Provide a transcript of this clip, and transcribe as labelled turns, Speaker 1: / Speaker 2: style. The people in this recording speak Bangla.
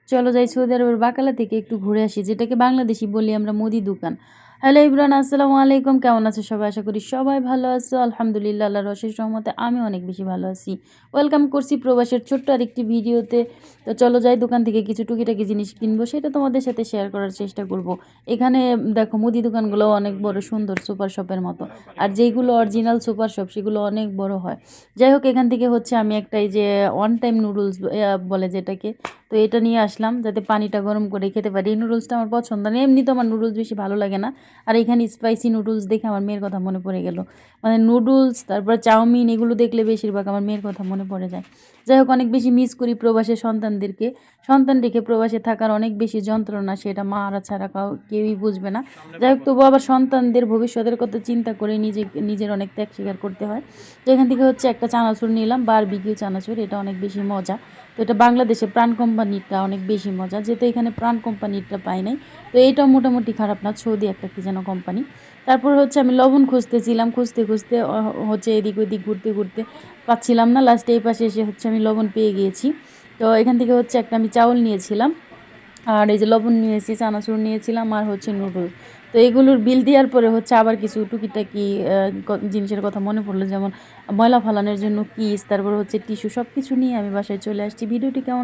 Speaker 1: চলো যাই সৌদি আরবের বাকালা থেকে একটু ঘুরে আসি, যেটাকে বাংলাদেশি বলি আমরা মুদি দোকান। হ্যালো ইব্রান, আসসালামু আলাইকুম। কেমন আছো সবাই? আশা করি সবাই ভালো আছো। আলহামদুলিল্লাহ, আল্লাহর অশেষ রহমতে আমি অনেক বেশি ভালো আছি। ওয়েলকাম করছি প্রবাসের ছোট্ট আরেকটি ভিডিওতে। তো চলো যাই, দোকান থেকে কিছু টুকিটাকি জিনিস কিনবো, সেটা তোমাদের সাথে শেয়ার করার চেষ্টা করব। এখানে দেখো মুদি দোকানগুলো অনেক বড় সুন্দর সুপার শপের মতো, আর যেইগুলো অরিজিনাল সুপার শপ সেগুলো অনেক বড় হয়। যাই হোক, এখান থেকে হচ্ছে আমি একটা এই যে ওয়ান টাইম নুডলস বলে যেটাকে, তো এটা নিয়ে আসলাম যাতে পানিটা গরম করে খেতে পারি। এই নুডলসটা আমার পছন্দ না, এমনি তো আমার নুডলস বেশি ভালো লাগে না। আর এখানে স্পাইসি নুডলস দেখে আমার মেয়ের কথা মনে পড়ে গেল। মানে নুডলস, তারপর চাউমিন, এগুলো দেখলে বেশিরভাগ আমার মেয়ের কথা মনে পড়ে যায়। যাই হোক, অনেক বেশি মিস করি প্রবাসের সন্তানদেরকে। সন্তান রেখে প্রবাসে থাকার অনেক বেশি যন্ত্রণা, সেটা মা আর ছাড়া কেউই বুঝবে না। যাই হোক, তবু আবার সন্তানদের ভবিষ্যতের কথা চিন্তা করে নিজের অনেক ত্যাগ স্বীকার করতে হয়। তো এখান থেকে হচ্ছে একটা চানাচুর নিলাম, বারবিকিউ চানাচুর, এটা অনেক বেশি মজা। তো এটা বাংলাদেশে প্রাণ কোম্পানিটা অনেক বেশি মজা, যেহেতু এখানে প্রাণ কোম্পানিটা পাই নাই। তো এইটাও মোটামুটি খারাপ না, সৌদি একটা কি যেন কোম্পানি। তারপর হচ্ছে আমি লবণ খুঁজতেছিলাম, খুঁজতে খুঁজতে হচ্ছে এদিক ওদিক ঘুরতে ঘুরতে পাচ্ছিলাম না। লাস্টে এই পাশে এসে হচ্ছে আমি লবণ পেয়ে গিয়েছি। তো এখান থেকে হচ্ছে একটা আমি চাউল নিয়েছিলাম, আর এই যে লবণ নিয়েছি, চানাচুর নিয়েছিলাম, আর হচ্ছে নুডলস। তো এগুলোর বিল দেওয়ার পরে হচ্ছে আবার কিছু টুকিটাকি জিনিসের কথা মনে পড়লো, যেমন ময়লা ফালানোর জন্য কিস, তারপর হচ্ছে টিস্যু, সব কিছু নিয়ে আমি বাসায় চলে আসছি। ভিডিওটি কেমন